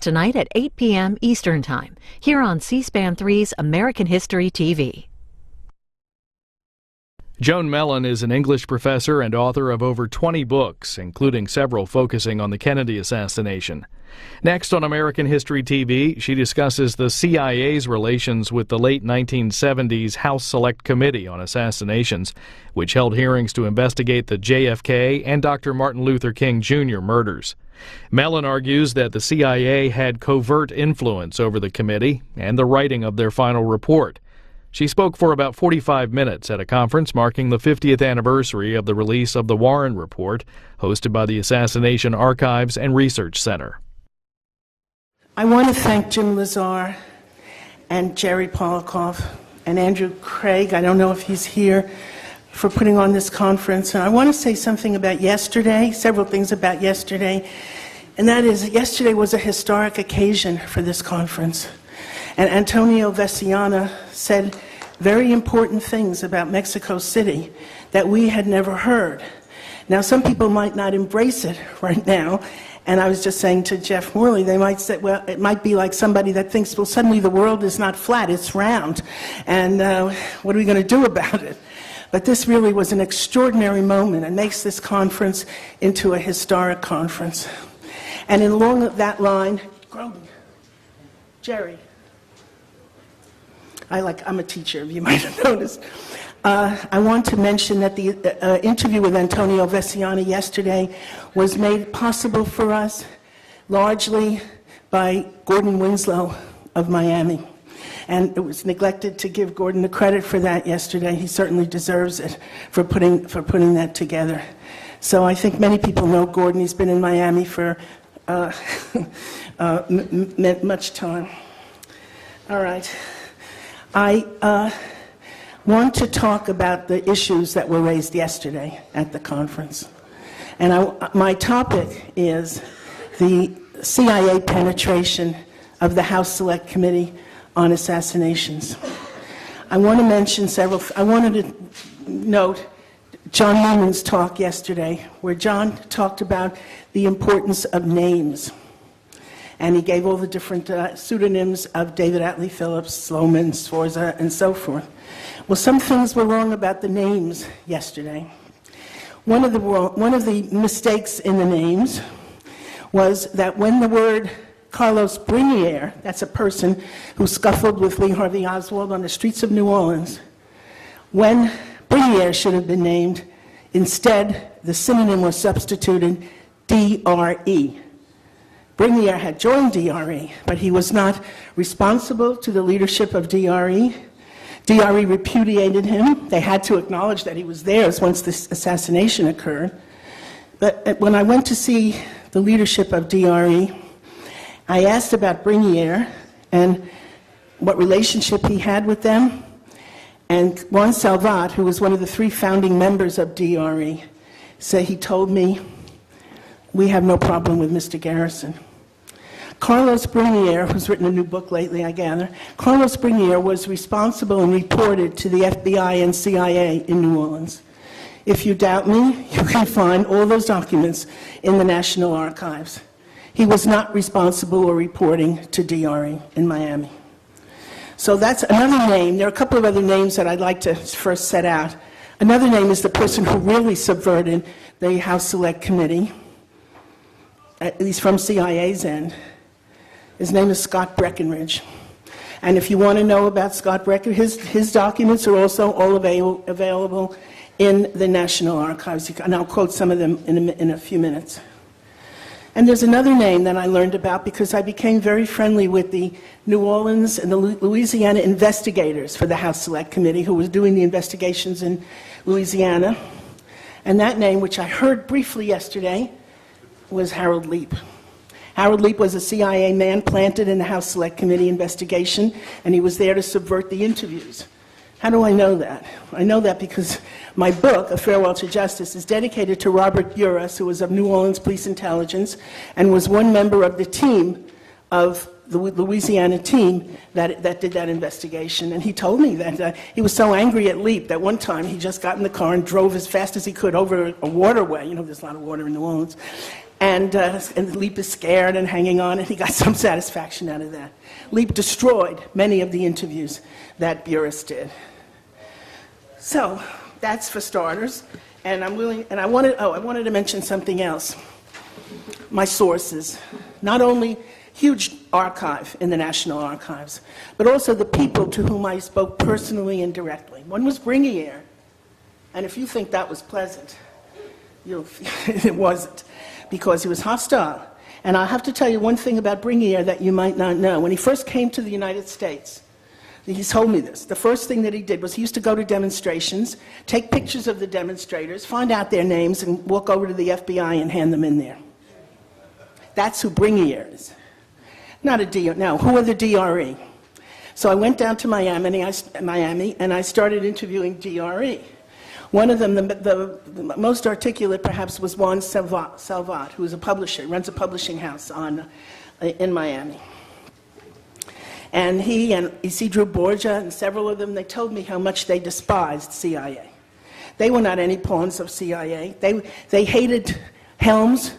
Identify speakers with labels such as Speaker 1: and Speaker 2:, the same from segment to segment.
Speaker 1: tonight at 8 p.m. Eastern Time, here on C-SPAN 3's American History TV.
Speaker 2: Joan Mellon is an English professor and author of over 20 books, including several focusing on the Kennedy assassination. Next on American History TV, she discusses the CIA's relations with the late 1970s House Select Committee on Assassinations, which held hearings to investigate the JFK and Dr. Martin Luther King Jr. murders. Mellon argues that the CIA had covert influence over the committee and the writing of their final report. She spoke for about 45 minutes at a conference marking the 50th anniversary of the release of the Warren Report, hosted by the Assassination Archives and Research Center.
Speaker 3: I want to thank Jim Lazar and Jerry Polikoff and Andrew Craig, I don't know if he's here, for putting on this conference. And I want to say something about yesterday, several things about yesterday, and that is yesterday was a historic occasion for this conference. And Antonio Veciana said very important things about Mexico City that we had never heard. Now, some people might not embrace it right now, and I was just saying to Jeff Morley, they might say, well, it might be like somebody that thinks, well, suddenly the world is not flat, it's round, and what are we going to do about it? But this really was an extraordinary moment and makes this conference into a historic conference. And along that line, Groden, Jerry, I'm a teacher, you might have noticed. I want to mention that the interview with Antonio Veciana yesterday was made possible for us largely by Gordon Winslow of Miami. And it was neglected to give Gordon the credit for that yesterday. He certainly deserves it for putting that together. So I think many people know Gordon. He's been in Miami for much time. All right. I want to talk about the issues that were raised yesterday at the conference. And my topic is the CIA penetration of the House Select Committee on Assassinations. I want to mention I wanted to note John Newman's talk yesterday, where John talked about the importance of names. And he gave all the different pseudonyms of David Atlee Phillips, Sloman, Sforza, and so forth. Well, some things were wrong about the names yesterday. One of the mistakes in the names was that when the word Carlos Brinier, that's a person who scuffled with Lee Harvey Oswald on the streets of New Orleans, when Brinier should have been named, instead the synonym was substituted DRE. Brinier had joined DRE, but he was not responsible to the leadership of DRE. DRE repudiated him. They had to acknowledge that he was theirs once this assassination occurred. But when I went to see the leadership of DRE, I asked about Brinier and what relationship he had with them. And Juan Salvat, who was one of the 3 founding members of DRE, he told me, we have no problem with Mr. Garrison. Carlos Brinier, who's written a new book lately, I gather, Carlos Brinier was responsible and reported to the FBI and CIA in New Orleans. If you doubt me, you can find all those documents in the National Archives. He was not responsible or reporting to DRE in Miami. So that's another name. There are a couple of other names that I'd like to first set out. Another name is the person who really subverted the House Select Committee, at least from CIA's end. His name is Scott Breckinridge. And if you want to know about Scott Breckinridge, his documents are also all available in the National Archives. And I'll quote some of them in a few minutes. And there's another name that I learned about because I became very friendly with the New Orleans and the Louisiana investigators for the House Select Committee who was doing the investigations in Louisiana. And that name, which I heard briefly yesterday, was Harold Leip. Harold Leip was a CIA man planted in the House Select Committee investigation, and he was there to subvert the interviews. How do I know that? I know that because my book, A Farewell to Justice, is dedicated to Robert Buras, who was of New Orleans Police Intelligence and was one member of the team of the Louisiana team that did that investigation. And he told me that he was so angry at Leip that one time he just got in the car and drove as fast as he could over a waterway. You know, there's a lot of water in New Orleans. And Leap is scared and hanging on, and he got some satisfaction out of that. Leap destroyed many of the interviews that Burris did. So that's for starters. And I wanted to mention something else. My sources, not only huge archive in the National Archives, but also the people to whom I spoke personally and directly. One was Bringier, and if you think that was pleasant, it wasn't, because he was hostile. And I have to tell you one thing about Bringier that you might not know. When he first came to the United States, he told me this. The first thing that he did was he used to go to demonstrations, take pictures of the demonstrators, find out their names, and walk over to the FBI and hand them in there. That's who Bringier is. Not a DRE. Now, who are the DRE? So I went down to Miami, and I started interviewing DRE. One of them, the most articulate perhaps, was Juan Salvat, who is a publisher, runs a publishing house in Miami. And he and Isidro Borgia and several of them, they told me how much they despised CIA. They were not any pawns of CIA. They hated Helms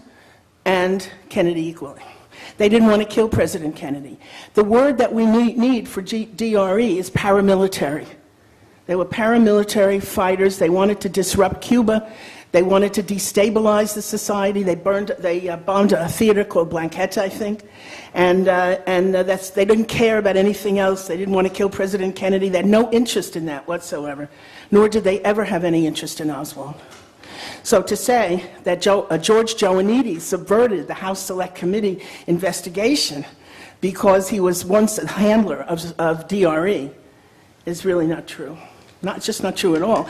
Speaker 3: and Kennedy equally. They didn't want to kill President Kennedy. The word that we need for DRE is paramilitary. They were paramilitary fighters. They wanted to disrupt Cuba. They wanted to destabilize the society. They bombed a theater called Blanqueta, I think. And they didn't care about anything else. They didn't want to kill President Kennedy. They had no interest in that whatsoever, nor did they ever have any interest in Oswald. So to say that George Joannides subverted the House Select Committee investigation because he was once a handler of DRE is really not true. It's just not true at all.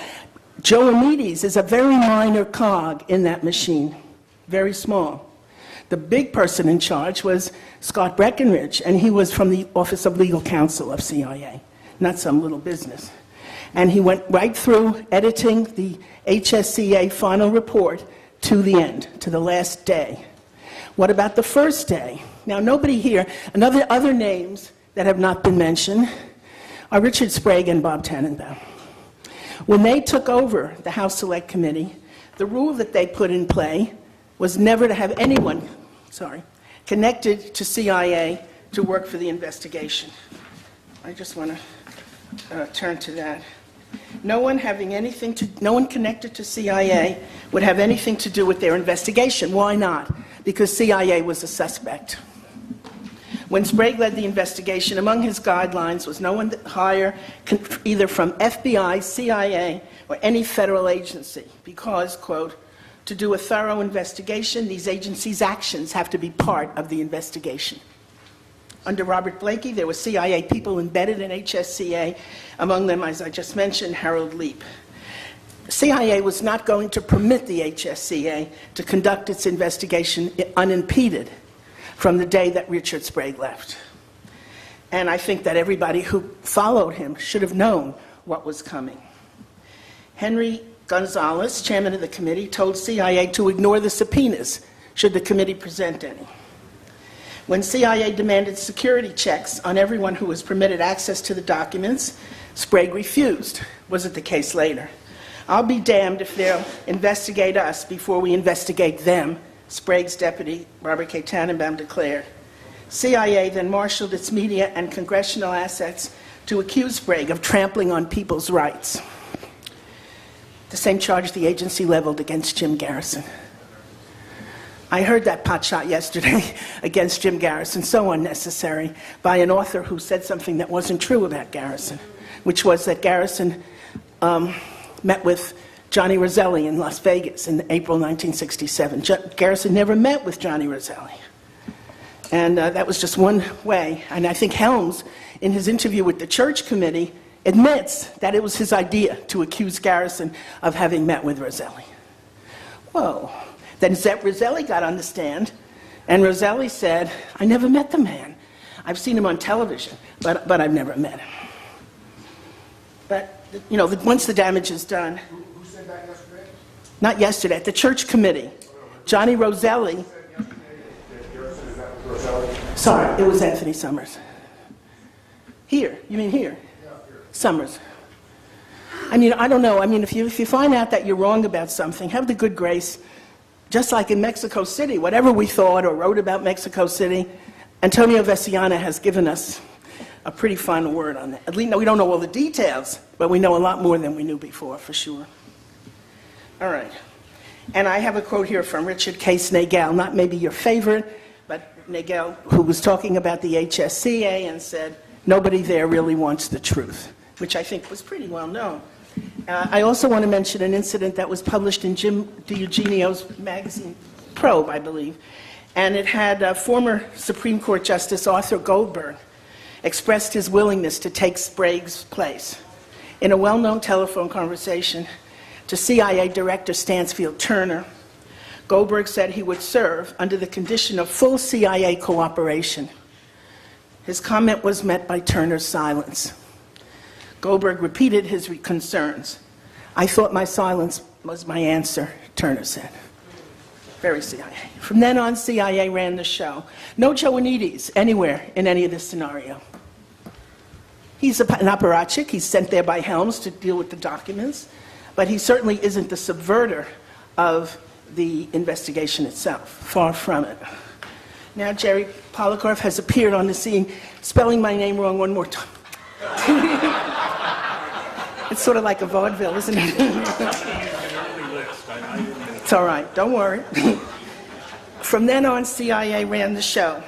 Speaker 3: Joannides is a very minor cog in that machine, very small. The big person in charge was Scott Breckinridge, and he was from the Office of Legal Counsel of CIA, not some little business. And he went right through editing the HSCA final report to the end, to the last day. What about the first day? Now, nobody here, other names that have not been mentioned are Richard Sprague and Bob Tannenbaum. When they took over the House Select Committee, the rule that they put in play was never to have anyone, connected to CIA to work for the investigation. I just want to turn to that. No one connected to CIA would have anything to do with their investigation. Why not? Because CIA was a suspect. When Sprague led the investigation, among his guidelines was no one hire either from FBI, CIA, or any federal agency because, quote, to do a thorough investigation, these agencies' actions have to be part of the investigation. Under Robert Blakey, there were CIA people embedded in HSCA, among them, as I just mentioned, Harold Leap. CIA was not going to permit the HSCA to conduct its investigation unimpeded from the day that Richard Sprague left. And I think that everybody who followed him should have known what was coming. Henry Gonzalez, chairman of the committee, told CIA to ignore the subpoenas should the committee present any. When CIA demanded security checks on everyone who was permitted access to the documents, Sprague refused. Wasn't the case later. I'll be damned if they'll investigate us before we investigate them, Sprague's deputy, Robert K. Tannenbaum, declared. CIA then marshaled its media and congressional assets to accuse Sprague of trampling on people's rights. The same charge the agency leveled against Jim Garrison. I heard that potshot yesterday against Jim Garrison, so unnecessary, by an author who said something that wasn't true about Garrison, which was that Garrison met with Johnny Roselli in Las Vegas in April 1967. Garrison never met with Johnny Roselli. And that was just one way. And I think Helms, in his interview with the Church Committee, admits that it was his idea to accuse Garrison of having met with Roselli. Whoa. Then Roselli got on the stand, and Roselli said, I never met the man. I've seen him on television, but I've never met him. But, you know, once the damage is done.
Speaker 4: Who said that yesterday?
Speaker 3: Not yesterday, at the Church Committee. Johnny Roselli. Sorry, it was Anthony Summers. Here, you mean here?
Speaker 4: Yeah, here.
Speaker 3: Summers. I mean, I don't know. I mean, if you find out that you're wrong about something, have the good grace just like in Mexico City, whatever we thought or wrote about Mexico City, Antonio Veciana has given us a pretty final word on that. At least we don't know all the details, but we know a lot more than we knew before, for sure. All right. And I have a quote here from Richard Case Nagel, not maybe your favorite, but Nagel, who was talking about the HSCA and said, nobody there really wants the truth, which I think was pretty well known. I also want to mention an incident that was published in Jim DiEugenio's magazine, Probe, I believe, and it had former Supreme Court Justice Arthur Goldberg expressed his willingness to take Sprague's place. In a well-known telephone conversation to CIA Director Stansfield Turner, Goldberg said he would serve under the condition of full CIA cooperation. His comment was met by Turner's silence. Goldberg repeated his concerns. I thought my silence was my answer, Turner said. Very CIA. From then on, CIA ran the show. No Joanides anywhere in any of this scenario. He's an apparatchik. He's sent there by Helms to deal with the documents, but he certainly isn't the subverter of the investigation itself. Far from it. Now Jerry Polikarov has appeared on the scene, spelling my name wrong one more time. It's sort of like a vaudeville, isn't it? It's all right, don't worry. From then on, CIA ran the show.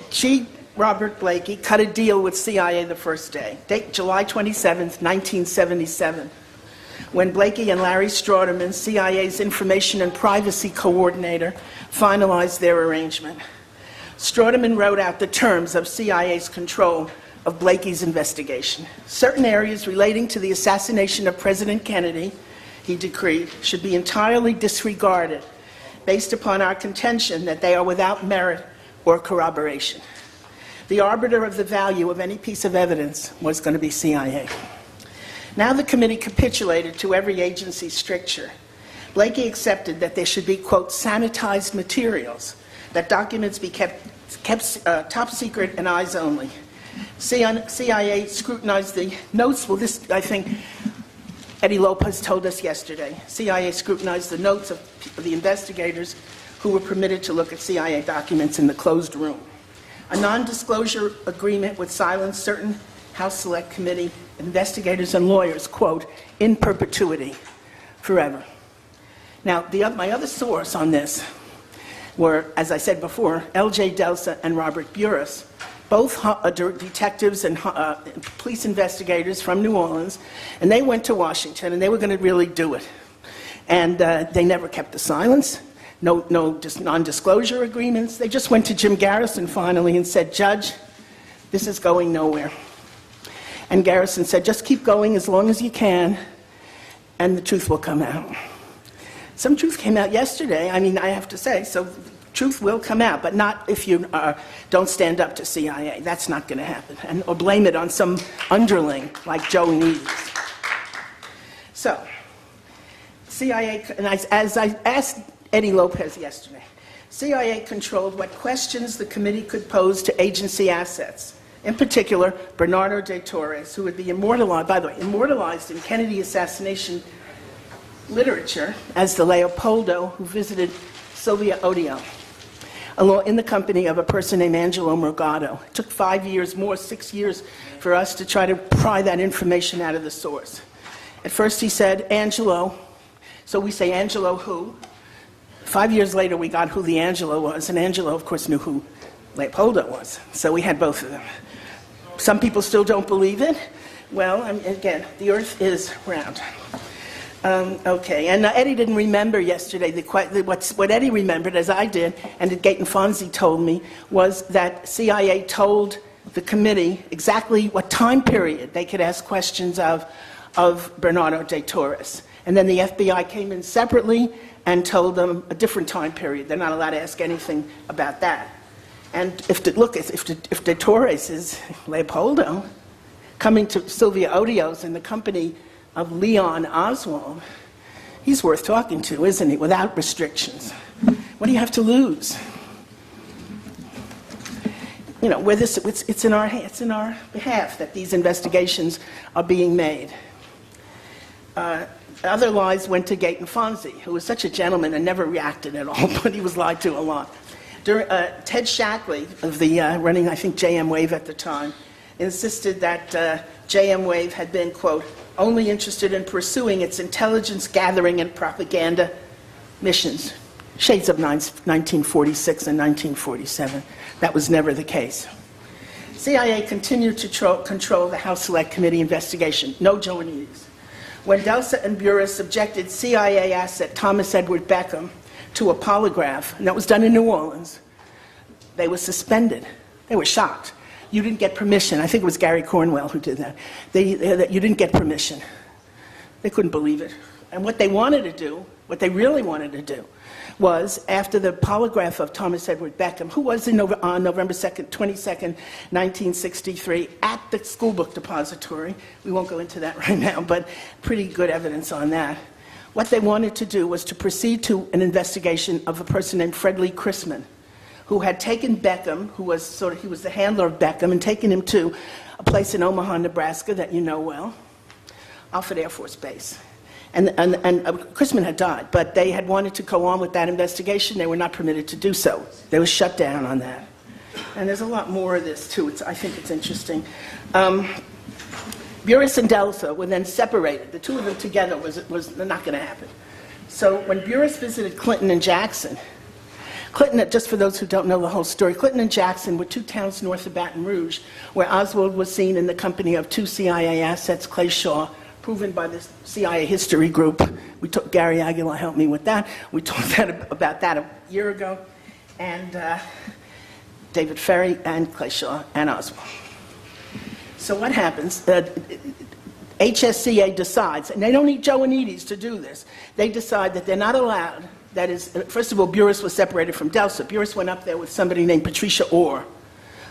Speaker 3: G. Robert Blakey cut a deal with CIA the first day, date July 27th, 1977, when Blakey and Larry Strauderman, CIA's Information and Privacy Coordinator, finalized their arrangement. Strauderman wrote out the terms of CIA's control of Blakey's investigation. Certain areas relating to the assassination of President Kennedy, he decreed, should be entirely disregarded based upon our contention that they are without merit or corroboration. The arbiter of the value of any piece of evidence was going to be CIA. Now the committee capitulated to every agency's stricture. Blakey accepted that there should be, quote, sanitized materials, that documents be kept top secret and eyes only. CIA scrutinized the notes. Well, this, I think, Eddie Lopez told us yesterday. CIA scrutinized the notes of the investigators who were permitted to look at CIA documents in the closed room. A non-disclosure agreement would silence certain House Select Committee investigators and lawyers, quote, in perpetuity, forever. Now, my other source on this were, as I said before, L.J. Delsa and Robert Burris, both detectives and police investigators from New Orleans, and they went to Washington, and they were going to really do it. And they never kept the silence, no non-disclosure agreements. They just went to Jim Garrison finally and said, Judge, this is going nowhere. And Garrison said, just keep going as long as you can, and the truth will come out. Some truth came out yesterday, I mean, I have to say, so truth will come out, but not if you don't stand up to CIA. That's not going to happen, or blame it on some underling like Joe Neves. So, CIA, and as I asked Eddie Lopez yesterday, CIA controlled what questions the committee could pose to agency assets. In particular, Bernardo de Torres, who would be immortalized, by the way, immortalized in Kennedy assassination literature as the Leopoldo who visited Silvia Odio, in the company of a person named Angelo Morgado. It took 5 years more, 6 years, for us to try to pry that information out of the source. At first he said, Angelo, so we say Angelo who? 5 years later we got who the Angelo was, and Angelo, of course, knew who Leopoldo was. So we had both of them. Some people still don't believe it. Well, again, the earth is round. Okay, and Eddie didn't remember yesterday. What Eddie remembered, as I did, and that Gaten Fonzie told me, was that CIA told the committee exactly what time period they could ask questions of Bernardo de Torres. And then the FBI came in separately and told them a different time period. They're not allowed to ask anything about that. And if de Torres is Leopoldo, coming to Silvia Odio's in the company of Leon Oswald, he's worth talking to, isn't he, without restrictions. What do you have to lose? You know, it's in our behalf that these investigations are being made. Other lies went to Gayton Fonzie, who was such a gentleman and never reacted at all, but he was lied to a lot. Ted Shackley, of the running, I think, JM Wave at the time, insisted that JM Wave had been, quote, only interested in pursuing its intelligence gathering and propaganda missions. Shades of 1946 and 1947. That was never the case. CIA continued to control the House Select Committee investigation. No Joannides. When Delsa and Burris subjected CIA asset Thomas Edward Beckham to a polygraph, and that was done in New Orleans, they were suspended. They were shocked. You didn't get permission. I think it was Gary Cornwell who did that. You didn't get permission. They couldn't believe it. And what they wanted to do, what they really wanted to do, was after the polygraph of Thomas Edward Beckham, who was on November 22nd, 1963, at the school book depository. We won't go into that right now, but pretty good evidence on that. What they wanted to do was to proceed to an investigation of a person named Fred Lee Chrisman, who had taken Beckham, he was the handler of Beckham, and taken him to a place in Omaha, Nebraska that you know well, Alfred Air Force Base. And Chrisman had died, but they had wanted to go on with that investigation. They were not permitted to do so. They were shut down on that. And there's a lot more of this, too. I think it's interesting. Burris and Delsa were then separated. The two of them together was not going to happen. So when Burris visited Clinton and Jackson, Clinton, just for those who don't know the whole story, Clinton and Jackson were two towns north of Baton Rouge, where Oswald was seen in the company of two CIA assets, Clay Shaw, proven by the CIA history group. Gary Aguilar helped me with that. We talked about that a year ago. And David Ferry and Clay Shaw and Oswald. So what happens? HSCA decides, and they don't need Joannides to do this, they decide that they're not allowed. That is, first of all, Burris was separated from Delsa. Burris went up there with somebody named Patricia Orr,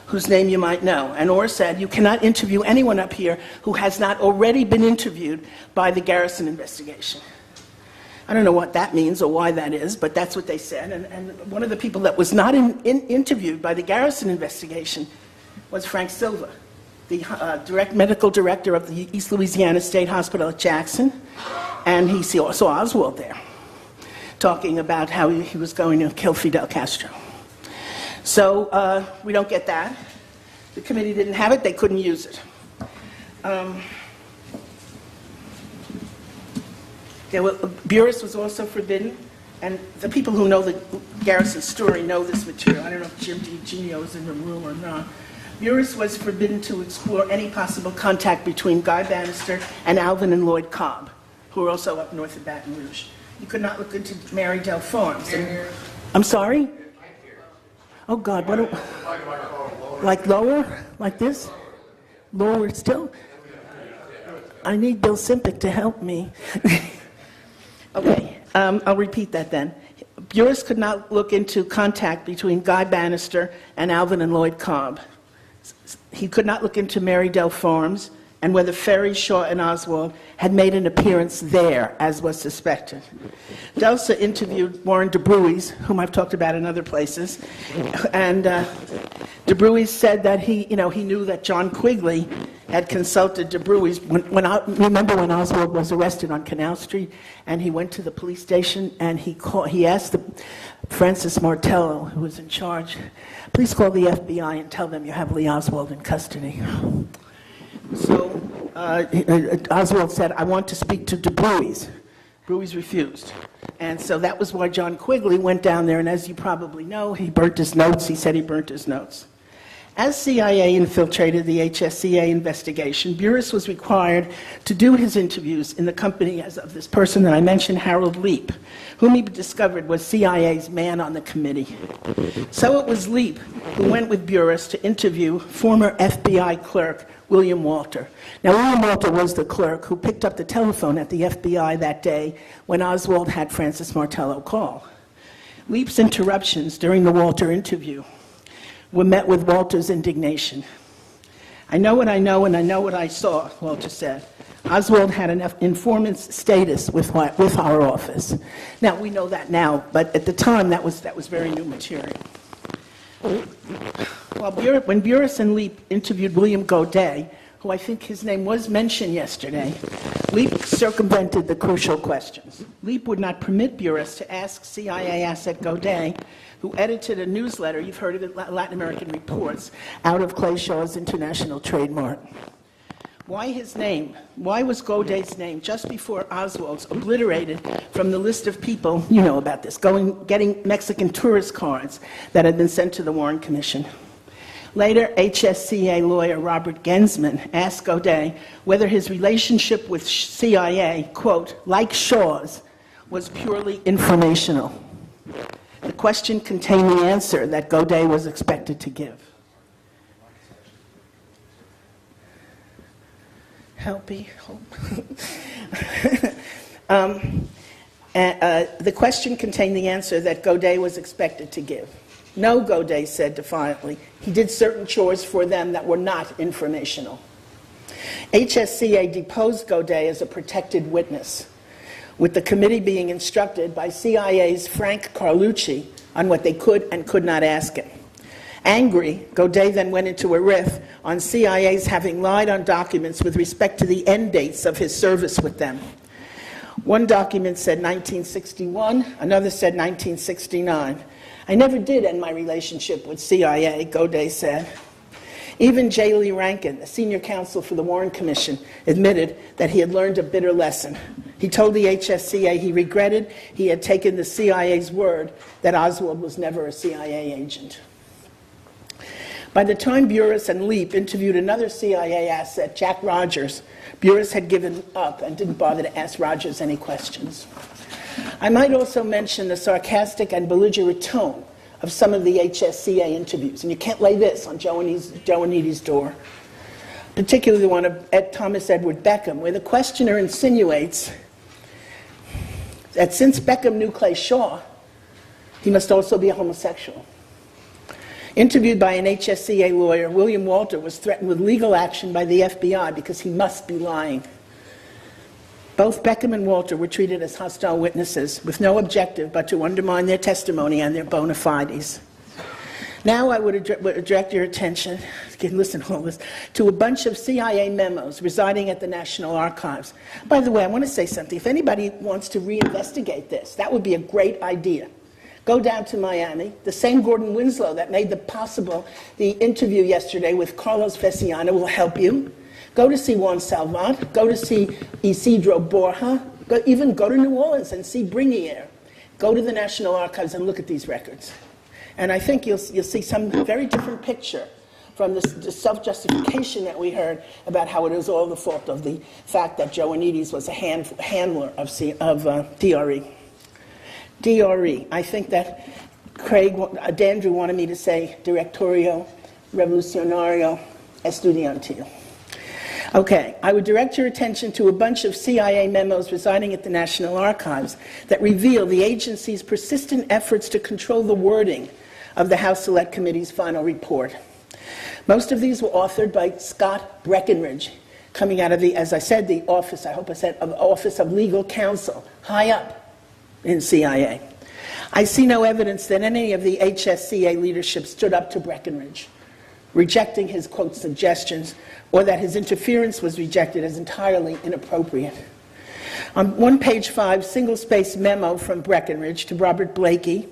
Speaker 3: whose name you might know. And Orr said, you cannot interview anyone up here who has not already been interviewed by the Garrison investigation. I don't know what that means or why that is, but that's what they said. And one of the people that was not interviewed by the Garrison investigation was Frank Silva, the medical director of the East Louisiana State Hospital at Jackson. And he saw Oswald there, talking about how he was going to kill Fidel Castro. So we don't get that. The committee didn't have it. They couldn't use it. Burris was also forbidden. And the people who know the Garrison story know this material. I don't know if Jim DiGenio is in the room or not. Burris was forbidden to explore any possible contact between Guy Bannister and Alvin and Lloyd Cobb, who were also up north of Baton Rouge. He could not look into Marydale Farms. I'm sorry? Oh, God, like lower? Like this? Lower still? I need Bill Simpic to help me. Okay, I'll repeat that then. Burris could not look into contact between Guy Bannister and Alvin and Lloyd Cobb. He could not look into Marydale Farms and whether Ferry, Shaw, and Oswald had made an appearance there, as was suspected. Delsa interviewed Warren DeBruys, whom I've talked about in other places, and DeBruys said that he knew that John Quigley had consulted DeBruys. Remember when Oswald was arrested on Canal Street, and he went to the police station, and he asked Francis Martello, who was in charge, please call the FBI and tell them you have Lee Oswald in custody. So Oswald said, I want to speak to DeBruys. DeBruys refused. And so that was why John Quigley went down there, and as you probably know, he burnt his notes. He said he burnt his notes. As CIA infiltrated the HSCA investigation, Burris was required to do his interviews in the company of this person that I mentioned, Harold Leap, whom he discovered was CIA's man on the committee. So it was Leap who went with Burris to interview former FBI clerk William Walter. Now, William Walter was the clerk who picked up the telephone at the FBI that day when Oswald had Francis Martello call. Leap's interruptions during the Walter interview were met with Walter's indignation. I know what I know and I know what I saw, Walter said. Oswald had an informant's status with our office. Now, we know that now, but at the time, that was very new material. When Burris and Leap interviewed William Godet, who I think his name was mentioned yesterday, Leap circumvented the crucial questions. Leap would not permit Burris to ask CIA asset Godet, who edited a newsletter, you've heard of it, Latin American Reports, out of Clay Shaw's international trademark. Why his name? Why was Godet's name, just before Oswald's, obliterated from the list of people, you know about this, getting Mexican tourist cards that had been sent to the Warren Commission? Later, HSCA lawyer Robert Gensman asked Godet whether his relationship with CIA, quote, like Shaw's, was purely informational. The question contained the answer that Godet was expected to give. Helpy, hope. The question contained the answer that Godet was expected to give. No, Godet said defiantly. He did certain chores for them that were not informational. HSCA deposed Godet as a protected witness, with the committee being instructed by CIA's Frank Carlucci on what they could and could not ask him. Angry, Godet then went into a riff on CIA's having lied on documents with respect to the end dates of his service with them. One document said 1961, another said 1969. I never did end my relationship with CIA, Godet said. Even J. Lee Rankin, the senior counsel for the Warren Commission, admitted that he had learned a bitter lesson. He told the HSCA he regretted he had taken the CIA's word that Oswald was never a CIA agent. By the time Burris and Leap interviewed another CIA asset, Jack Rogers, Burris had given up and didn't bother to ask Rogers any questions. I might also mention the sarcastic and belligerent tone of some of the HSCA interviews, and you can't lay this on Joe Aniti's door, particularly the one of Thomas Edward Beckham, where the questioner insinuates that since Beckham knew Clay Shaw, he must also be a homosexual. Interviewed by an HSCA lawyer, William Walter was threatened with legal action by the FBI because he must be lying. Both Beckham and Walter were treated as hostile witnesses with no objective but to undermine their testimony and their bona fides. Now I would direct your attention, listen to all this, to a bunch of CIA memos residing at the National Archives. By the way, I want to say something. If anybody wants to reinvestigate this, that would be a great idea. Go down to Miami. The same Gordon Winslow that made the interview yesterday with Carlos Veciana will help you. Go to see Juan Salvat. Go to see Isidro Borja. Even go to New Orleans and see Brinier. Go to the National Archives and look at these records. And I think you'll see some very different picture from the self-justification that we heard about how it was all the fault of the fact that Joe Anides was a handler of DRE. DRE. I think that Dandrew wanted me to say Directorio Revolucionario Estudiantil. Okay, I would direct your attention to a bunch of CIA memos residing at the National Archives that reveal the agency's persistent efforts to control the wording of the House Select Committee's final report. Most of these were authored by Scott Breckinridge, coming out of the, as I said, the office, Office of Legal Counsel, high up in CIA. I see no evidence that any of the HSCA leadership stood up to Breckinridge, rejecting his, quote, suggestions, or that his interference was rejected as entirely inappropriate. On one page 5, single-space memo from Breckinridge to Robert Blakey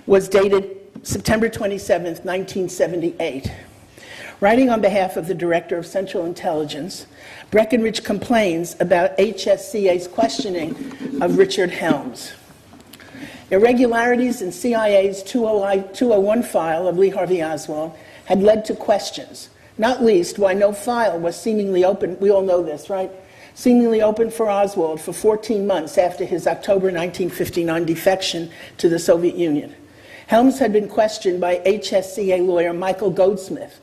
Speaker 3: was dated September 27, 1978. Writing on behalf of the Director of Central Intelligence, Breckinridge complains about HSCA's questioning of Richard Helms. Irregularities in CIA's 201 file of Lee Harvey Oswald had led to questions, not least why no file was seemingly open, we all know this, right? Seemingly open for Oswald for 14 months after his October 1959 defection to the Soviet Union. Helms had been questioned by HSCA lawyer Michael Goldsmith,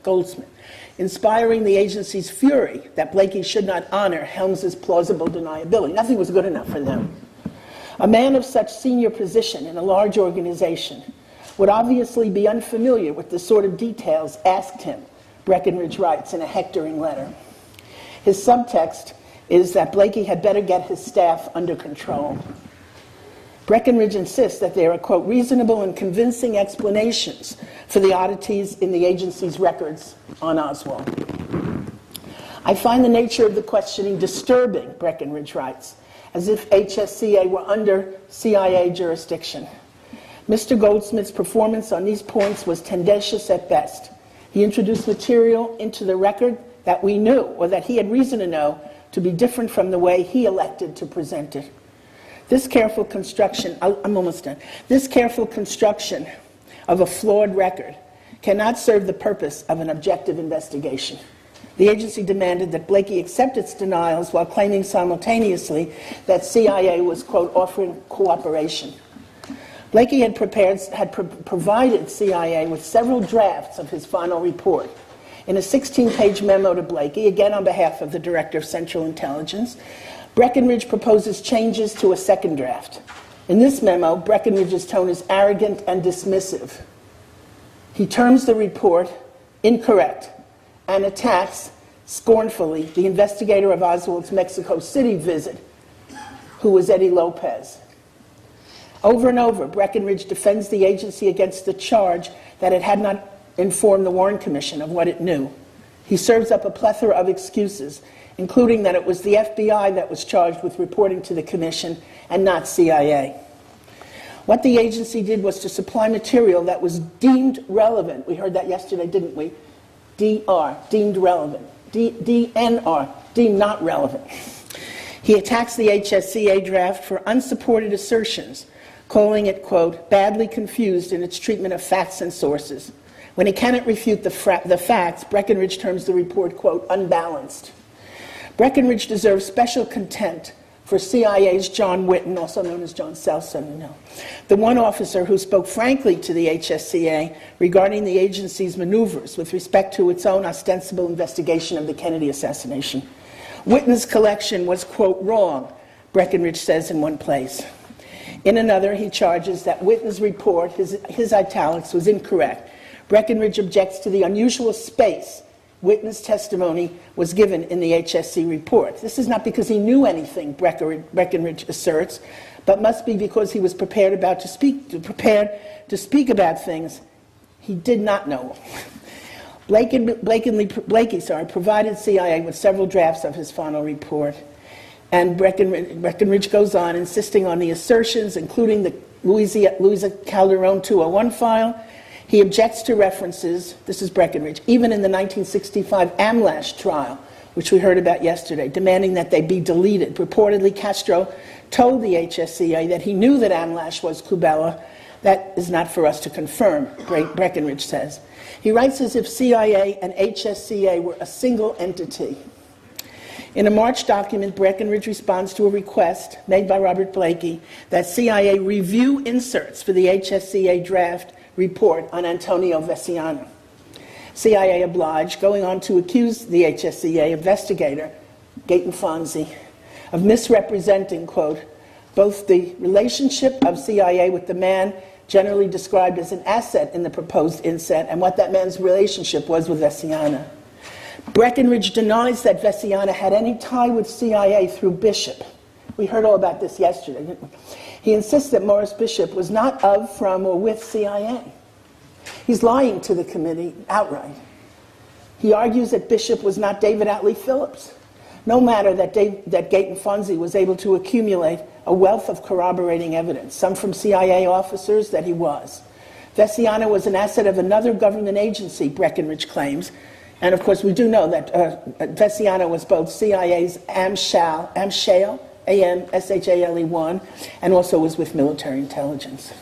Speaker 3: inspiring the agency's fury that Blakey should not honor Helms's plausible deniability. Nothing was good enough for them. A man of such senior position in a large organization would obviously be unfamiliar with the sort of details asked him, Breckinridge writes in a hectoring letter. His subtext is that Blakey had better get his staff under control. Breckinridge insists that there are, quote, reasonable and convincing explanations for the oddities in the agency's records on Oswald. I find the nature of the questioning disturbing, Breckinridge writes, as if HSCA were under CIA jurisdiction. Mr. Goldsmith's performance on these points was tendacious at best. He introduced material into the record that we knew, or that he had reason to know, to be different from the way he elected to present it. This careful construction, I'm almost done. This careful construction of a flawed record cannot serve the purpose of an objective investigation. The agency demanded that Blakey accept its denials while claiming simultaneously that CIA was, quote, offering cooperation. Blakey had provided CIA with several drafts of his final report. In a 16-page memo to Blakey, again on behalf of the Director of Central Intelligence, Breckinridge proposes changes to a second draft. In this memo, Breckinridge's tone is arrogant and dismissive. He terms the report incorrect and attacks scornfully the investigator of Oswald's Mexico City visit, who was Eddie Lopez. Over and over, Breckinridge defends the agency against the charge that it had not informed the Warren Commission of what it knew. He serves up a plethora of excuses, including that it was the FBI that was charged with reporting to the Commission and not CIA. What the agency did was to supply material that was deemed relevant. We heard that yesterday, didn't we? DR, deemed relevant. DNR, deemed not relevant. He attacks the HSCA draft for unsupported assertions, calling it, quote, badly confused in its treatment of facts and sources. When he cannot refute the facts, Breckinridge terms the report, quote, unbalanced. Breckinridge deserves special contempt for CIA's John Whitten, also known as John Selson, the one officer who spoke frankly to the HSCA regarding the agency's maneuvers with respect to its own ostensible investigation of the Kennedy assassination. Whitten's collection was, quote, wrong, Breckinridge says in one place. In another, he charges that Whitten's report, his italics, was incorrect. Breckinridge objects to the unusual space Whitten's testimony was given in the HSC report. This is not because he knew anything, Breckinridge asserts, but must be because he was prepared to speak about things he did not know. Blakey provided CIA with several drafts of his final report. And Breckinridge goes on, insisting on the assertions, including the Luisa Calderon 201 file. He objects to references, this is Breckinridge, even in the 1965 AMLASH trial, which we heard about yesterday, demanding that they be deleted. Reportedly, Castro told the HSCA that he knew that AMLASH was Kubela. That is not for us to confirm, Breckinridge says. He writes as if CIA and HSCA were a single entity. In a March document, Breckinridge responds to a request made by Robert Blakey that CIA review inserts for the HSCA draft report on Antonio Veciana. CIA obliged, going on to accuse the HSCA investigator, Gayton Fonzie, of misrepresenting, quote, both the relationship of CIA with the man generally described as an asset in the proposed inset and what that man's relationship was with Veciana. Breckinridge denies that Veciana had any tie with CIA through Bishop. We heard all about this yesterday, didn't we? He insists that Morris Bishop was not of, from, or with CIA. He's lying to the committee outright. He argues that Bishop was not David Atlee Phillips. No matter that Gayton Fonzie was able to accumulate a wealth of corroborating evidence, some from CIA officers that he was. Veciana was an asset of another government agency, Breckinridge claims, and of course we do know that Veciana was both CIA's AMSHALE, AMSHALE1, and also was with military intelligence.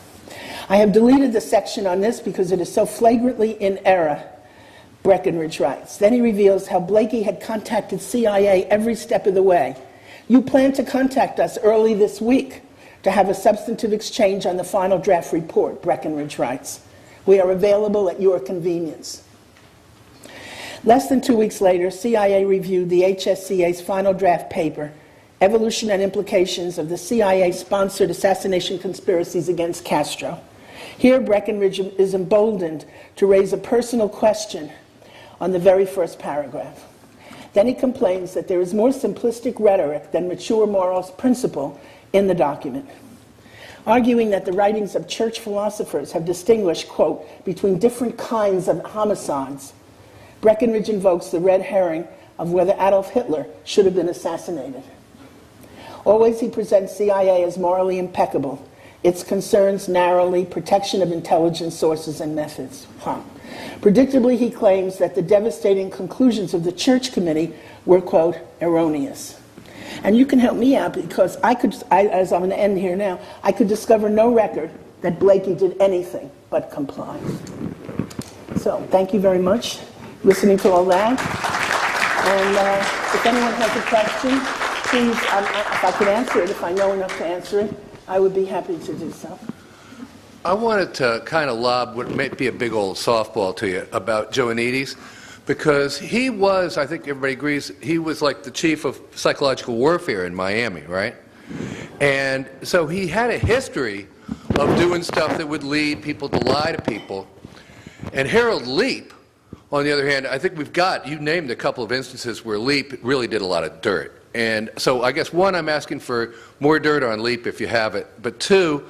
Speaker 3: I have deleted the section on this because it is so flagrantly in error, Breckinridge writes. Then he reveals how Blakey had contacted CIA every step of the way. You plan to contact us early this week to have a substantive exchange on the final draft report, Breckinridge writes. We are available at your convenience. Less than 2 weeks later, CIA reviewed the HSCA's final draft paper, Evolution and Implications of the CIA-Sponsored Assassination Conspiracies Against Castro. Here, Breckinridge is emboldened to raise a personal question on the very first paragraph. Then he complains that there is more simplistic rhetoric than mature moral principle in the document, arguing that the writings of church philosophers have distinguished, quote, between different kinds of homicides. Breckinridge invokes the red herring of whether Adolf Hitler should have been assassinated. Always he presents CIA as morally impeccable. Its concerns narrowly protection of intelligence sources and methods. Predictably, he claims that the devastating conclusions of the Church Committee were, quote, erroneous. And you can help me out because as I'm going to end here now, I could discover no record that Blakey did anything but comply. So thank you very much for listening to all that. And if anyone has a question, please, if I can answer it, if I know enough to answer it, I would be happy to do so.
Speaker 4: I wanted to kind of lob what might be a big old softball to you about Joanides, because he was, I think everybody agrees, he was like the chief of psychological warfare in Miami, right? And so he had a history of doing stuff that would lead people to lie to people. And Harold Leip, on the other hand, I think you named a couple of instances where Leip really did a lot of dirt. And so I guess, one, I'm asking for more dirt on Leip if you have it, but two,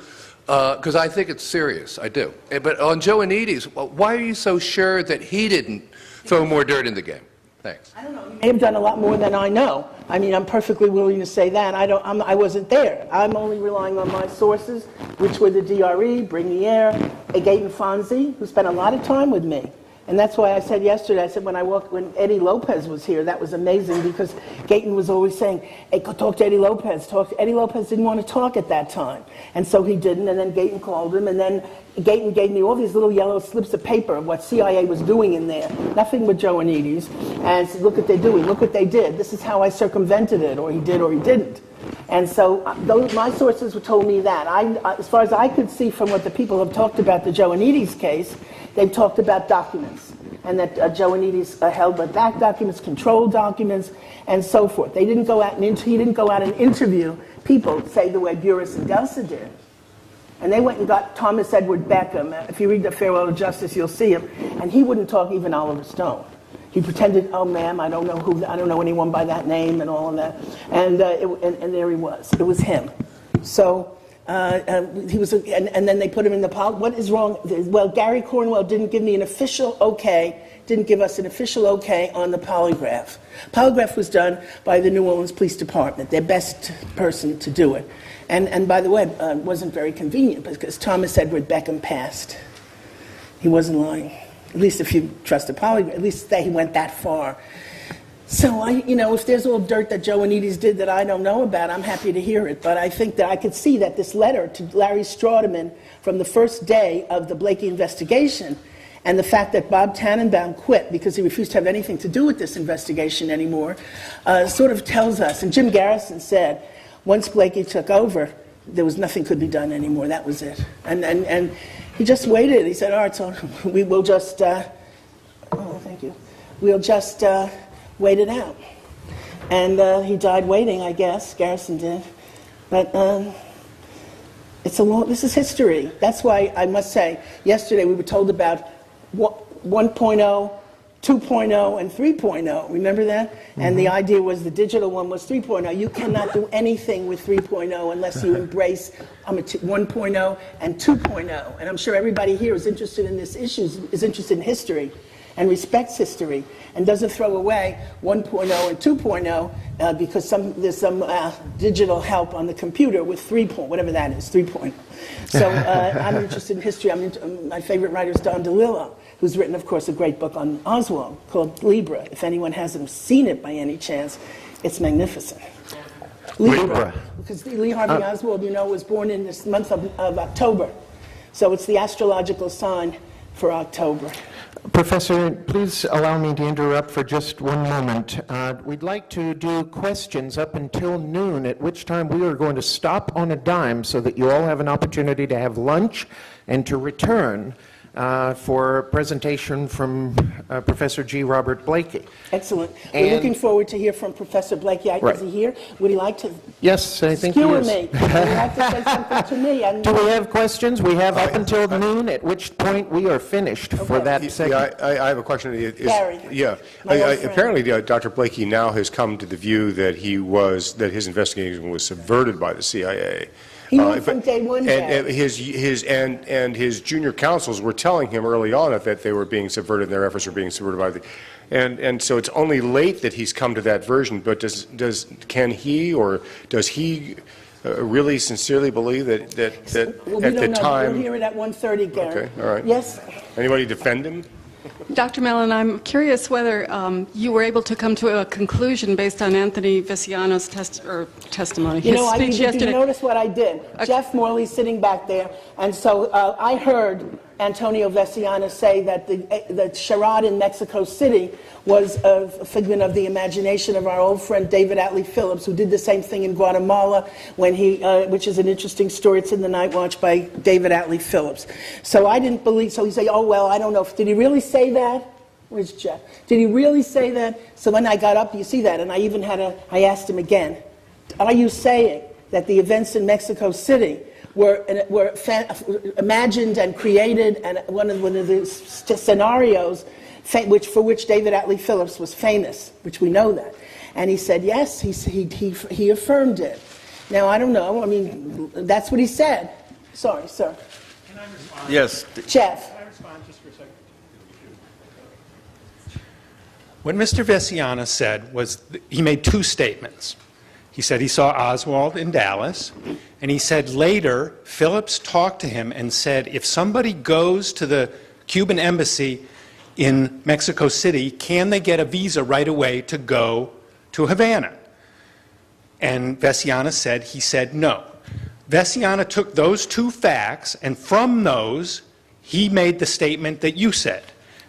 Speaker 4: because I think it's serious, I do. But on Joanides, why are you so sure that he didn't throw more dirt in the game? Thanks.
Speaker 3: I don't know. You may have done a lot more than I know. I mean, I'm perfectly willing to say that. I wasn't there. I'm only relying on my sources, which were the DRE, Bring the Air, Gayton Fonzie, who spent a lot of time with me. And that's why I said yesterday, I said when Eddie Lopez was here, that was amazing because Gayton was always saying, hey, go talk to Eddie Lopez. Eddie Lopez didn't want to talk at that time. And so he didn't, and then Gayton called him, and then Gayton gave me all these little yellow slips of paper of what CIA was doing in there. Nothing but Joanides. And said, look what they're doing, look what they did. This is how I circumvented it, or he did or he didn't. And so my sources told me that. As far as I could see from what the people have talked about the Joanides case, they've talked about documents, and that Joanides held back documents, controlled documents, and so forth. He didn't go out and interview people, say the way Burris and Delsa did. And they went and got Thomas Edward Beckham. If you read The Farewell to Justice, you'll see him. And he wouldn't talk even Oliver Stone. He pretended, oh, ma'am, I don't know anyone by that name and all of that. And there he was. It was him. So he was, and then they put him in the what is wrong? Well, Gary Cornwell didn't give me an official okay, didn't give us an official okay on the polygraph. Polygraph was done by the New Orleans Police Department, their best person to do it. And by the way, it wasn't very convenient because Thomas Edward Beckham passed. He wasn't lying. At least if you trust the polygraph, at least he went that far. So if there's all dirt that Joanides did that I don't know about, I'm happy to hear it. But I think that I could see that this letter to Larry Straudeman from the first day of the Blakey investigation, and the fact that Bob Tannenbaum quit because he refused to have anything to do with this investigation anymore, sort of tells us. And Jim Garrison said, once Blakey took over, there was nothing could be done anymore. That was it. And he just waited. He said, all right, so we will just, thank you. We'll just wait it out. And he died waiting, I guess. Garrison did. But this is history. That's why I must say, yesterday we were told about 1.0, 2.0, and 3.0. Remember that? Mm-hmm. And the idea was the digital one was 3.0. You cannot do anything with 3.0 unless you embrace 1.0 and 2.0. And I'm sure everybody here is interested in this issue, is interested in history and respects history and doesn't throw away 1.0 and 2.0 because there's some digital help on the computer with 3.0, whatever that is, 3.0. So I'm interested in history. My favorite writer is Don DeLillo, who's written, of course, a great book on Oswald called Libra. If anyone hasn't seen it by any chance, it's magnificent. Libra. Because Lee Harvey Oswald, was born in this month of October. So it's the astrological sign for October.
Speaker 5: Professor, please allow me to interrupt for just one moment. We'd like to do questions up until noon, at which time we are going to stop on a dime so that you all have an opportunity to have lunch and to return for a presentation from Professor G. Robert Blakey.
Speaker 3: Excellent. We're looking forward to hear from Professor Blakey.
Speaker 5: Right.
Speaker 3: Is he here? Would he like to?
Speaker 5: Yes, I think he is.
Speaker 3: Me. Would he like to say something to me?
Speaker 5: Do we have questions? We have up until noon, at which point we are finished for that segment.
Speaker 6: Yeah, I have a question.
Speaker 3: Gary.
Speaker 6: Yeah. Apparently, Dr. Blakey now has come to the view that his investigation was subverted by the CIA.
Speaker 3: He knew from day one.
Speaker 6: And his junior counsels were telling him early on that they were being subverted, and their efforts were being subverted by the. And so it's only late that he's come to that version, but can he or does he really sincerely believe that
Speaker 3: Well,
Speaker 6: at
Speaker 3: we
Speaker 6: the
Speaker 3: don't know.
Speaker 6: time...
Speaker 3: We'll hear it at 1:30, Gary.
Speaker 6: Okay, all right.
Speaker 3: Yes?
Speaker 6: Anybody defend him?
Speaker 7: Dr. Mellon, I'm curious whether you were able to come to a conclusion based on Anthony Veciano's testimony,
Speaker 3: You
Speaker 7: his
Speaker 3: know,
Speaker 7: speech
Speaker 3: did
Speaker 7: yesterday.
Speaker 3: you notice what I did? Jeff Morley's sitting back there, and so I heard Antonio Veciano say that the charade in Mexico City was a figment of the imagination of our old friend David Atlee Phillips, who did the same thing in Guatemala, when he, which is an interesting story. It's in the Night Watch by David Atlee Phillips. So I didn't believe. So he said, "Oh well, I don't know. Did he really say that?" Where's Jeff? Did he really say that? So when I got up, you see that, and I even I asked him again, "Are you saying that the events in Mexico City were imagined and created, and one of the scenarios for which David Atlee Phillips was famous, which we know that?" And he said yes. He affirmed it. Now I don't know. I mean, that's what he said. Sorry, sir.
Speaker 8: Can I respond?
Speaker 4: Yes.
Speaker 3: Jeff.
Speaker 8: Can I respond just for a second? What Mr. Veciano said was he made two statements. He said he saw Oswald in Dallas, and he said later Phillips talked to him and said, if somebody goes to the Cuban embassy in Mexico City, can they get a visa right away to go to Havana? And Veciano said, he said no. Veciano took those two facts, and from those, he made the statement that you said.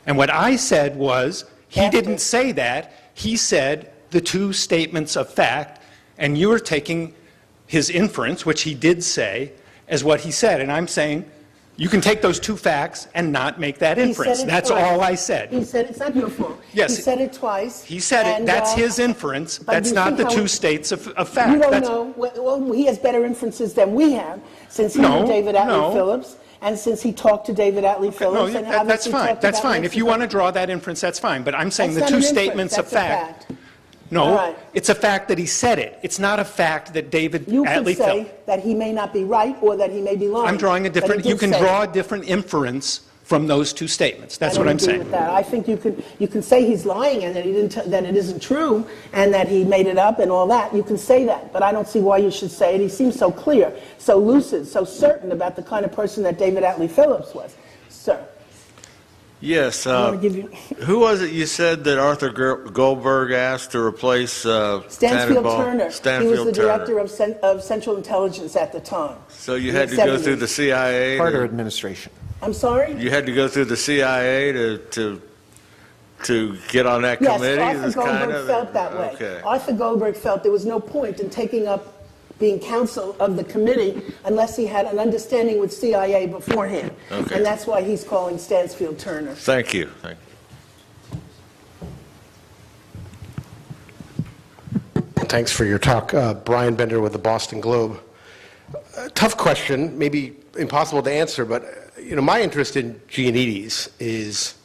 Speaker 8: And what I said was, he didn't say that. He said the two statements of fact, and you are taking his inference, which he did say, as what he said. And I'm saying, you can take those two facts and not make that inference. That's all I said.
Speaker 3: He said it's not your fault.
Speaker 8: Yes.
Speaker 3: He said it twice.
Speaker 8: He said it. That's his inference. That's not the two states of fact.
Speaker 3: You don't know. Well, he has better inferences than we have, since he knew David Atlee Phillips, and since he talked to David Atlee Phillips.
Speaker 8: No, that's fine. That's fine. If you want to draw that inference, that's fine. But I'm saying the two statements of fact. No, it's a fact that he said it. It's not a fact that David Atlee Phillips. You can say that he may not be right or that he may be lying. I'm drawing a different. You can draw a different inference from those two statements. That's what I'm saying.
Speaker 3: With that. I think you can say he's lying and that that it isn't true and that he made it up and all that. You can say that, but I don't see why you should say it. He seems so clear, so lucid, so certain about the kind of person that David Atlee Phillips was, sir.
Speaker 9: Yes. Who was it you said that Arthur Goldberg asked to replace
Speaker 3: Stansfield Turner?
Speaker 9: Stansfield
Speaker 3: he was the
Speaker 9: Turner.
Speaker 3: director of Central Intelligence at the time.
Speaker 9: So you had to go through the CIA?
Speaker 5: Carter administration.
Speaker 3: I'm sorry?
Speaker 9: You had to go through the CIA to get on that committee?
Speaker 3: Yes, Arthur Goldberg felt that way.
Speaker 9: Okay.
Speaker 3: Arthur Goldberg felt there was no point in taking up being counsel of the committee unless he had an understanding with CIA beforehand.
Speaker 9: Okay.
Speaker 3: And that's why he's calling Stansfield Turner.
Speaker 9: Thank you. Thank you.
Speaker 10: Thanks for your talk. Brian Bender with the Boston Globe. Tough question, maybe impossible to answer, but my interest in Giannidis is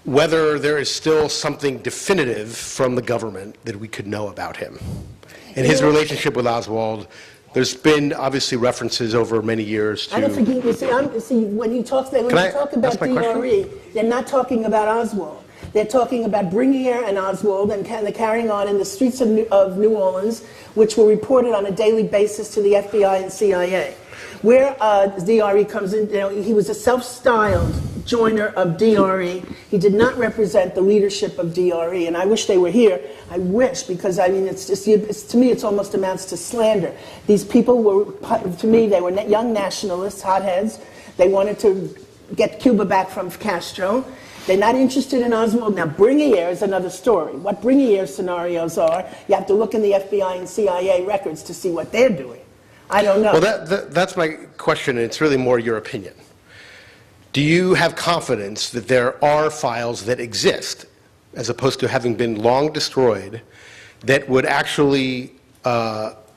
Speaker 10: whether there is still something definitive from the government that we could know about him. And his relationship with Oswald, there's been obviously references over many years to...
Speaker 3: I don't think when you talk about DRE, they're not talking about Oswald. They're talking about Brinier and Oswald and the carrying on in the streets of New Orleans, which were reported on a daily basis to the FBI and CIA. Where DRE comes in, he was a self-styled joiner of DRE. He did not represent the leadership of DRE, and I wish they were here. I wish, because it's just, to me, it almost amounts to slander. These people were, to me, they were young nationalists, hotheads. They wanted to get Cuba back from Castro. They're not interested in Oswald. Now, Brinier is another story. What Brinier's scenarios are, you have to look in the FBI and CIA records to see what they're doing. I don't know.
Speaker 10: Well, that's my question, and it's really more your opinion. Do you have confidence that there are files that exist, as opposed to having been long destroyed, that would actually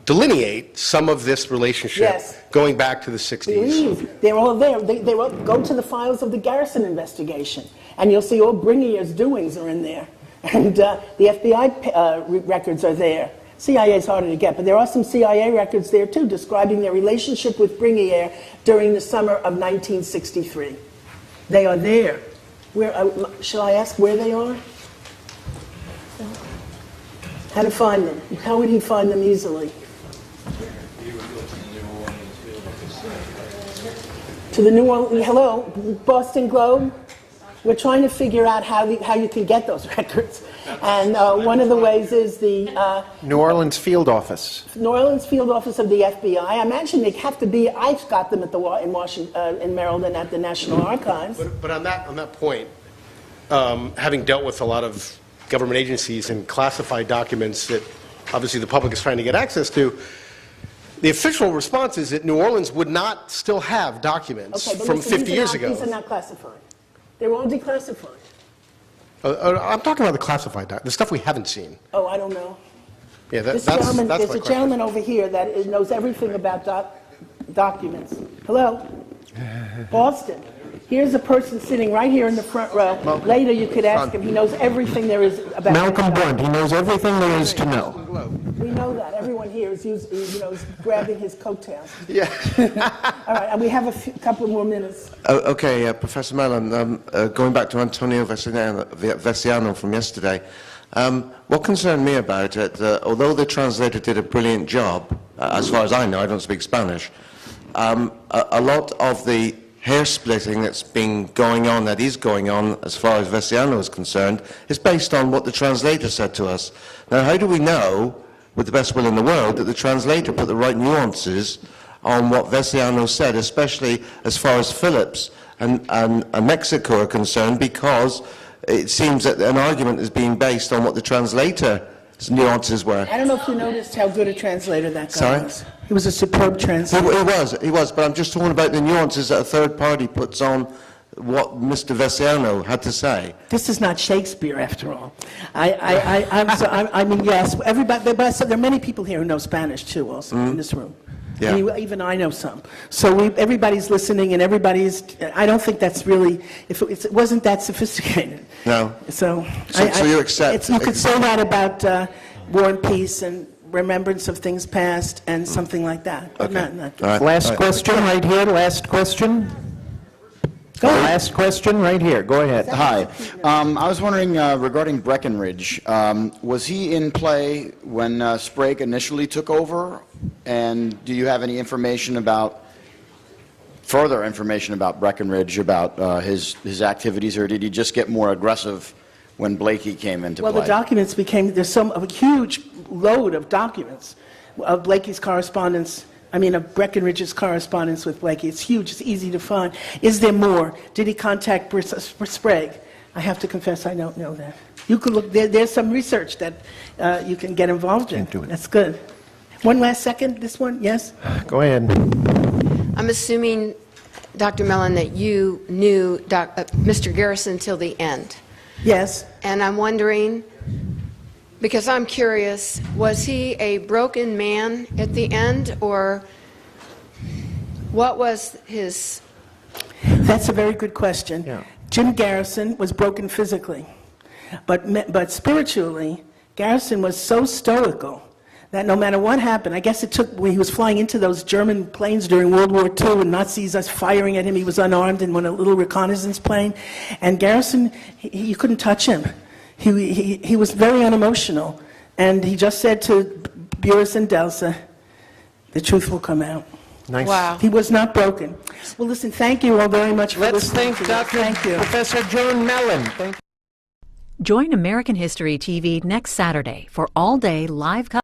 Speaker 10: delineate some of this relationship going back to the 60s?
Speaker 3: They're all there. Go to the files of the Garrison investigation, and you'll see all Brinier's doings are in there. And the FBI records are there. CIA is harder to get, but there are some CIA records there, too, describing their relationship with Brinier during the summer of 1963. They are there. Shall I ask where they are? How to find them? How would he find them easily? To the New Orleans, hello, Boston Globe? We're trying to figure out how you can get those records. And one of the ways is the
Speaker 5: New Orleans field office.
Speaker 3: New Orleans field office of the FBI. I imagine they have to be, I've got them at the, in Washington, in Maryland at the National Archives.
Speaker 10: But on that point, having dealt with a lot of government agencies and classified documents that obviously the public is trying to get access to, the official response is that New Orleans would not still have documents from 50 years ago.
Speaker 3: These are not classified. They're all declassified.
Speaker 10: I'm talking about the classified, the stuff we haven't seen.
Speaker 3: Oh, I don't know.
Speaker 10: Yeah,
Speaker 3: There's
Speaker 10: that's
Speaker 3: a gentleman over here that knows everything about documents. Hello? Boston. Here's a person sitting right here in the front row. Later you could ask him. He knows everything there is about
Speaker 5: Malcolm Blunt. He knows everything there is to know.
Speaker 3: We know that. Everyone here is grabbing his coattails.
Speaker 11: Yeah.
Speaker 3: All right, and we have a couple more minutes.
Speaker 11: Okay, Professor Mellon, going back to Antonio Veciano from yesterday, what concerned me about it, although the translator did a brilliant job, as far as I know, I don't speak Spanish, a lot of the hair splitting that's been going on, that is going on as far as Veciano is concerned, is based on what the translator said to us. Now, how do we know, with the best will in the world, that the translator put the right nuances on what Veciano said, especially as far as Phillips and Mexico are concerned, because it seems that an argument is being based on what the translator's nuances were.
Speaker 3: I don't know if you noticed how good a translator that guy was. He was a superb translator.
Speaker 11: He was, but I'm just talking about the nuances that a third party puts on what Mr. Veciano had to say.
Speaker 3: This is not Shakespeare, after all. I mean, yes, everybody, but there are many people here who know Spanish, too, also, in this room.
Speaker 11: Yeah.
Speaker 3: And even I know some. So everybody's listening, and I don't think that's really, it wasn't that sophisticated.
Speaker 11: No.
Speaker 3: So
Speaker 11: you accept?
Speaker 3: You could say that about War and Peace and remembrance of things past and something like that. But
Speaker 11: Okay.
Speaker 3: not
Speaker 11: All right.
Speaker 5: Last question right here. Last question.
Speaker 3: Go ahead.
Speaker 5: Last question right here. Go ahead.
Speaker 12: Hi. I was wondering regarding Breckinridge, was he in play when Sprague initially took over? And do you have any information about, further information about Breckinridge, about his activities, or did he just get more aggressive when Blakey came into play?
Speaker 3: Well, the documents there's a huge load of documents of Blakey's correspondence. I mean, of Breckinridge's correspondence with Blakey. It's huge. It's easy to find. Is there more? Did he contact Sprague? I have to confess, I don't know that. You could look. There's some research that you can get involved in.
Speaker 5: Can't do it.
Speaker 3: That's good. One last second. This one, yes.
Speaker 5: Go ahead.
Speaker 13: I'm assuming, Dr. Mellon, that you knew Mr. Garrison till the end.
Speaker 3: Yes.
Speaker 13: And I'm wondering, because I'm curious, was he a broken man at the end, or what was his...
Speaker 3: That's a very good question.
Speaker 5: Yeah.
Speaker 3: Jim Garrison was broken physically, but spiritually, Garrison was so stoical that no matter what happened, I guess it took, when he was flying into those German planes during World War II and Nazis us firing at him, he was unarmed in one, a little reconnaissance plane, and Garrison, you couldn't touch him. He was very unemotional, and he just said to Burris and Delsa, the truth will come out.
Speaker 5: Nice.
Speaker 13: Wow.
Speaker 3: He was not broken. Well, listen, thank you all very much for
Speaker 5: Let's
Speaker 3: listening.
Speaker 5: thank Dr.
Speaker 3: Thank you.
Speaker 5: Professor Joan Mellon. Thank you.
Speaker 1: Join American History TV next Saturday for all-day live coverage